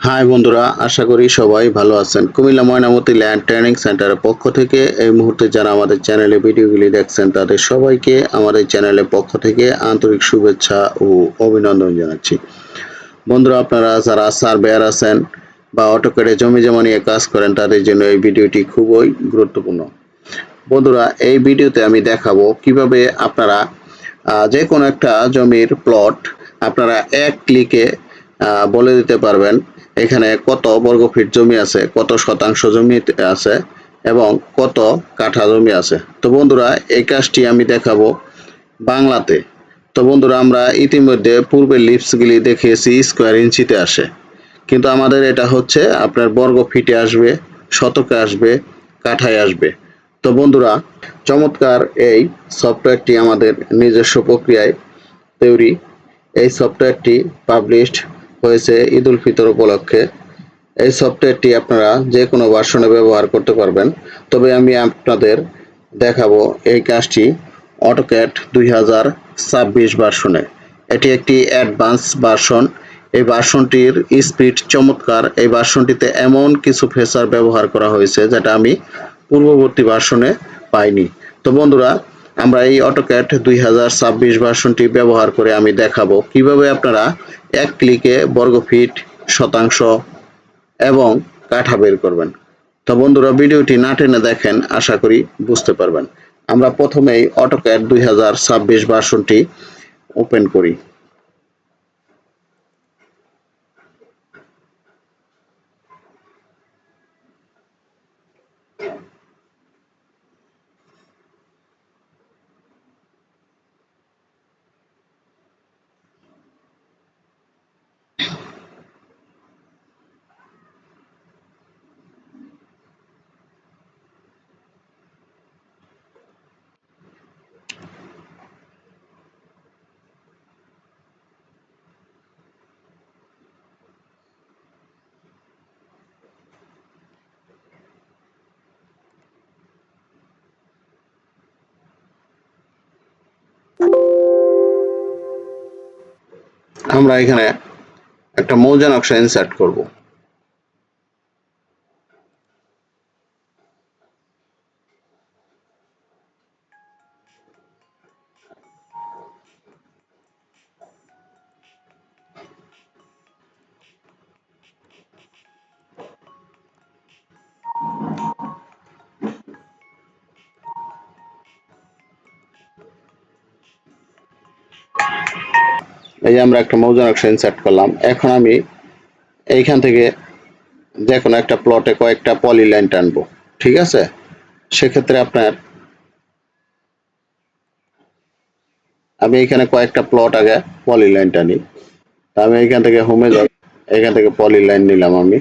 High বন্ধুরা, আশা করি সবাই ভালো আছেন। কুমিল্লা ময়নামতি ল্যান্ড ট্রেনিং সেন্টারের পক্ষ থেকে এই মুহূর্তে যারা আমাদের চ্যানেলে ভিডিওগুলি দেখছেন তাদের সবাইকে আমাদের চ্যানেলের পক্ষ থেকে আন্তরিক শুভেচ্ছা ও অভিনন্দন জানাচ্ছি। বন্ধুরা, আপনারা যারা সার্ভেয়ার আছেন বা অটোক্যাডে জমি জমা নিয়ে কাজ করেন তাদের জন্য এই ভিডিওটি খুবই গুরুত্বপূর্ণ। বন্ধুরা, এই ভিডিওতে আমি দেখাবো কিভাবে আপনারা যে কোনো একটা জমির প্লট আপনারা এক ক্লিকে বলে দিতে পারবেন এখানে কত বর্গফিট জমি আছে, কত শতাংশ জমি আছে এবং কত কাঠা জমি আছে। তো বন্ধুরা, এই কাজটি আমি দেখাবো বাংলাতে। তো বন্ধুরা, আমরা ইতিমধ্যে পূর্বের লিপসগুলি দেখিয়েছি স্কোয়ার ইঞ্চিতে আসে, কিন্তু আমাদের এটা হচ্ছে আপনার বর্গ ফিটে আসবে, শতকে আসবে, কাঠায় আসবে। তো বন্ধুরা, চমৎকার এই সফটওয়্যারটি আমাদের নিজস্ব প্রক্রিয়ায় তৈরি। এই সফটওয়্যারটি পাবলিশড হয়েছে ঈদ উল ফিতর উপলক্ষে। এই সফটওয়্যারটি আপনারা যে কোনো ভার্সনে ব্যবহার করতে পারবেন। তবে আমি আপনাদের দেখাবো এই কাজটি অটোক্যাড 2026 ভার্সনে। এটি একটি অ্যাডভান্স ভার্সন। এই ভার্সনটির স্পিড চমৎকার। এই ভার্সনটিতে এমন কিছু ফিচার ব্যবহার করা হয়েছে যেটা আমি পূর্ববর্তী ভার্সনে পাইনি। তো বন্ধুরা, আমরা এই অটোক্যাড 2026 ভার্সনটি ব্যবহার করে আমি দেখাবো কিভাবে আপনারা এক ক্লিকে বর্গফিট, শতাংশ এবং কাঠা বের করবেন। তো বন্ধুরা, ভিডিওটি না টেনে দেখেন, আশা করি বুঝতে পারবেন। আমরা প্রথমেই অটোক্যাড 2026 ভার্সনটি ওপেন করি। আমরা এখানে একটা মৌজা নকশা ইনসার্ট করব। এই যে আমরা একটা মৌজা নকশা ইনসার্ট করলাম। এখন আমি এইখান থেকে যে কোনো একটা প্লটে কয়েকটা পলি লাইন টানবো। ঠিক আছে? সেক্ষেত্রে আপনার আমি এখানে কয়েকটা প্লট আগে পলি লাইন টানি। তা আমি এখান থেকে হোমে যাই, এখান থেকে পলি লাইন নিলাম আমি।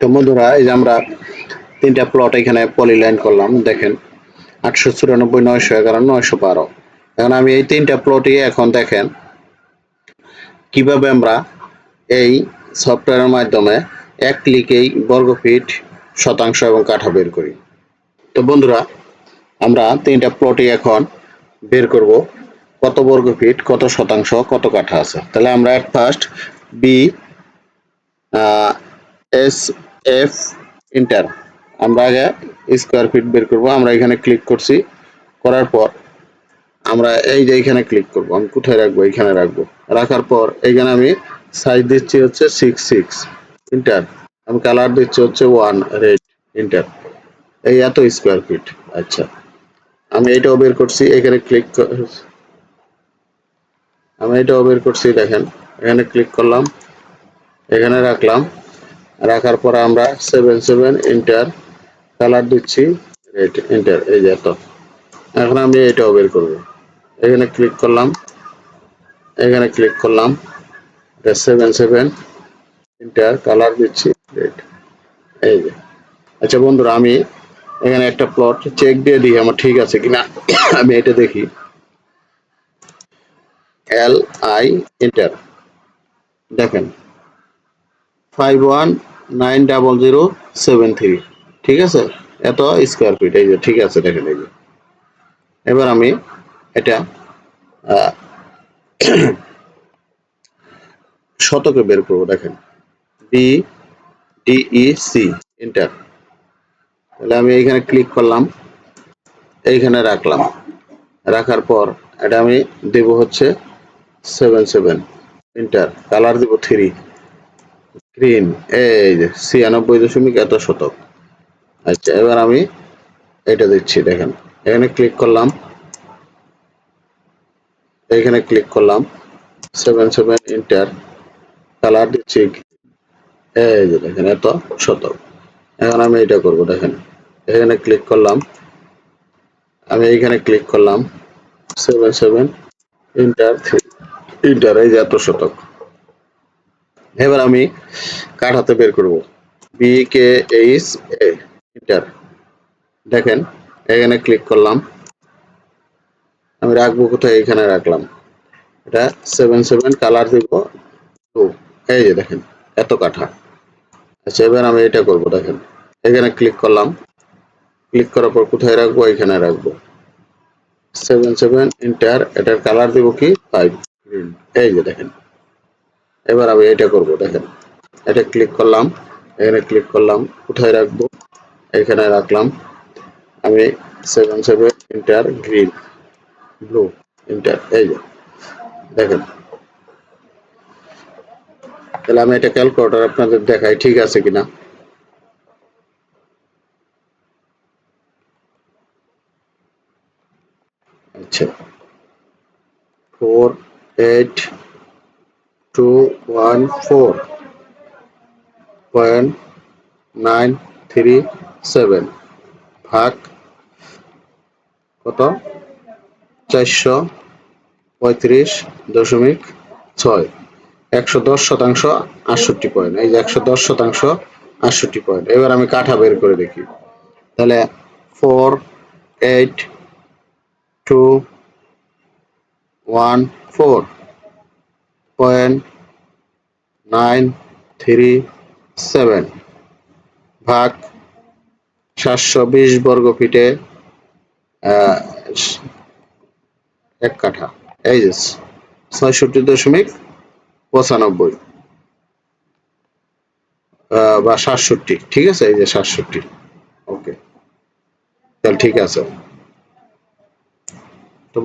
তো বন্ধুরা এই যে আমরা তিনটা প্লট এখানে পলিলাইন করলাম, দেখেন 894, 911, 912। এখন আমি এই তিনটা প্লটই এখন দেখেন কিভাবে আমরা এই সফটওয়্যারের মাধ্যমে এক ক্লিকেই বর্গফিট, শতাংশ এবং কাঠা বের করি। তো বন্ধুরা আমরা তিনটা প্লটই এখন বের করব কত বর্গ ফিট, কত শতাংশ, কত কাঠা আছে। তাহলে আমরা at first B S F enter, আমরা আগে স্কোয়ার ফিট বের করব। আমরা এখানে ক্লিক করছি, করার পর আমরা এই যে এখানে ক্লিক করব। আমি কোথায় রাখবো? এখানে রাখবো। রাখার পর এখানে আমি সাইজ দিচ্ছি হচ্ছে 6 ইন্টার, আমি কালার দিচ্ছি হচ্ছে 1 রেড ইন্টার। এই এত স্কোয়ার ফিট। আচ্ছা, আমি এটাও বের করছি, এখানে ক্লিক, আমি এটাও বের করছি, দেখেন এখানে ক্লিক করলাম, এখানে রাখলাম। রাখার পর আমরা 7 ইন্টার, কালার দিচ্ছি রেড ইন্টার, এই যে এত। এখন আমি এটাও বের করব, এখানে ক্লিক করলাম, এখানে ক্লিক করলাম, 7 ইন্টার, কালার দিচ্ছি রেড, এই যে। আচ্ছা বন্ধুরা, আমি এখানে একটা প্লট চেক দিয়ে দিই আমার ঠিক আছে কিনা। আমি এটা দেখি, এল আই ইন্টার, দেখেন 519007 ঠিক আছে, এত স্কোয়ার ফিট, এই যে ঠিক আছে, দেখেন এই যে। এবার আমি এটা শতকে বের করবো, দেখেন বি ডিই সি ইন্টার। তাহলে আমি এইখানে ক্লিক করলাম, এইখানে রাখলাম। রাখার পর এটা আমি দেব হচ্ছে 7 ইন্টার, কালার দিব 3 গ্রিন, এই যে 96 এত শতক। আচ্ছা, এবার আমি এটা দিচ্ছি, দেখেন এখানে ক্লিক করলাম, এইখানে ক্লিক করলাম, 7 ইন্টার, কালার দিচ্ছি, এই যে দেখেন এত শতক। এখন আমি এটা করব, দেখেন এখানে ক্লিক করলাম, আমি এইখানে ক্লিক করলাম, 7 ইন্টার 3 ইন্টার, এই যে এত শতক। এবার আমি কাঠাতে বের করব, B K H A enter, দেখেন এখানে ক্লিক করলাম, আমি রাখবো কোথায়? এখানে রাখলাম। এটা 7 কালার দিব 2, এই যে দেখেন এত কাঠা। আচ্ছা, এবার আমি এটা করব, দেখেন এখানে ক্লিক করলাম, ক্লিক করার পর কোথায় রাখবো? এখানে রাখবো। 7 ইন্টার, এটার কালার দিব কি 5 গ্রিন, এই যে দেখেন। এবার আমি এটা করব, দেখেন এটা ক্লিক করলাম, এখানে ক্লিক করলাম, কোথায় রাখবো? এখানে রাখলাম। আমি 7 ইন্টার গ্রিন ব্লু ইন্টার, এই যে দেখেন। তাহলে আমি এটা ক্যালকুলেটর আপনাদের দেখাই ঠিক আছে কিনা। আচ্ছা, 48214.937 ভাগ কত? 435.6, 110% 68 পয়েন্ট, এই যে 110% 68 পয়েন্ট। এবার আমি কাঠা বের করে দেখি, তাহলে 48214.937 ভাগ 720 বর্গ ফিটে এক কাঠা, এই যে 66.95 বা 67, ঠিক আছে, এই যে 67। ওকে, তাহলে ঠিক আছে। তো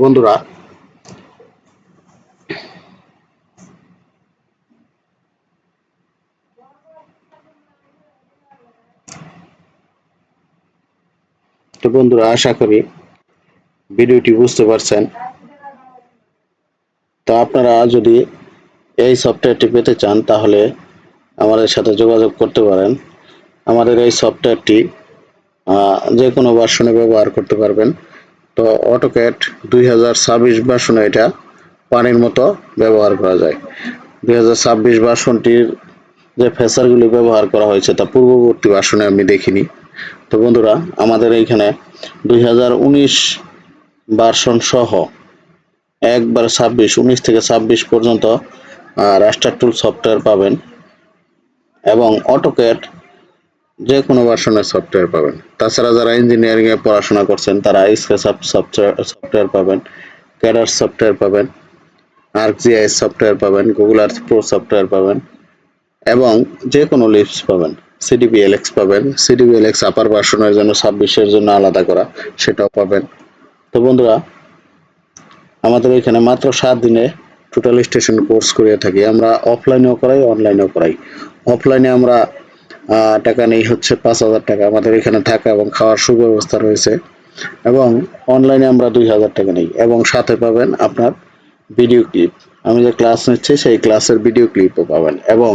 বন্ধুরা আশা করি ভিডিওটি বুঝতে পারছেন। তো আপনারা যদি এই সফটওয়্যারটি পেতে চান তাহলে আমাদের সাথে যোগাযোগ করতে পারেন। আমাদের এই সফটওয়্যারটি যে কোনো ভার্সনে ব্যবহার করতে পারবেন। তো অটোক্যাড 2026 ভার্সনে এটা পানির মতো ব্যবহার করা যায়। 2026 ভার্সনটির যে ফেসারগুলি ব্যবহার করা হয়েছে তা পূর্ববর্তী ভার্সনে আমি দেখিনি। তো বন্ধুরা, আমাদের এইখানে 2019 ভার্সন সহ একবার 19 থেকে 26 পর্যন্ত রাস্টার টুল সফটওয়্যার পাবেন এবং অটোক্যাড যে কোনো ভার্সনের সফটওয়্যার পাবেন। তাছাড়া যারা ইঞ্জিনিয়ারিং এ পড়াশোনা করছেন তারা স্কেচআপ সফটওয়্যার পাবেন, ক্যাডার সফটওয়্যার পাবেন, ArcGIS সফটওয়্যার পাবেন, গুগল আর্থ প্রো সফটওয়্যার পাবেন এবং যে কোনো লিপস পাবেন। CDBLX পাবেন, CDBLX আপার ভার্সনের জন্য 26-এর জন্য আলাদা করা, সেটাও পাবেন। তো বন্ধুরা, আমাদের এখানে মাত্র 7 দিনে টোটাল স্টেশন কোর্স করে থাকি। আমরা অফলাইনেও করাই, অনলাইনেও করাই। অফলাইনে আমরা টাকা নেই হচ্ছে 5,000 টাকা, আমাদের এখানে থাকা এবং খাওয়ার সুব্যবস্থা রয়েছে। এবং অনলাইনে আমরা 2,000 টাকা নেই এবং সাথে পাবেন আপনার ভিডিও ক্লিপ। আমি যে ক্লাস নিচ্ছি সেই ক্লাসের ভিডিও ক্লিপও পাবেন এবং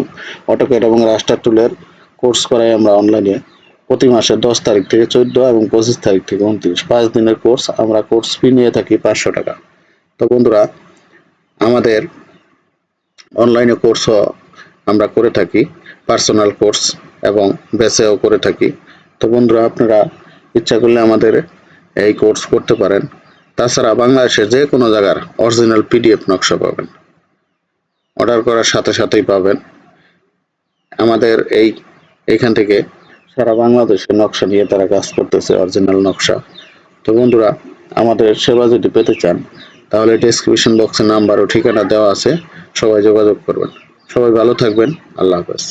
অটোক্যাড এবং রাস্টার টুলের কোর্স করাই আমরা অনলাইনে প্রতি মাসের 10 তারিখ থেকে 14 এবং 25 তারিখ থেকে 29, 5 দিনের কোর্স। আমরা কোর্স ফি নিয়ে থাকি 500 টাকা। তো বন্ধুরা, আমাদের অনলাইনে কোর্সও আমরা করে থাকি, পার্সোনাল কোর্স এবং ব্যাচেও করে থাকি। তো বন্ধুরা, আপনারা ইচ্ছা করলে আমাদের এই কোর্স করতে পারেন। তাছাড়া বাংলাদেশের যে কোনো জায়গার অরিজিনাল PDF নকশা পাবেন, অর্ডার করার সাথে সাথেই পাবেন। আমাদের এইখান থেকে সারা বাংলাদেশে নকশা নিয়ে তারা কাজ করতেছে, অরিজিনাল নকশা। তো বন্ধুরা, আমাদের সেবা যদি পেতে চান তাহলে ডেসক্রিপশন বক্সে নাম্বার ও ঠিকানা দেওয়া আছে, সবাই যোগাযোগ করবেন। সবাই ভালো থাকবেন। আল্লাহ হাফেজ।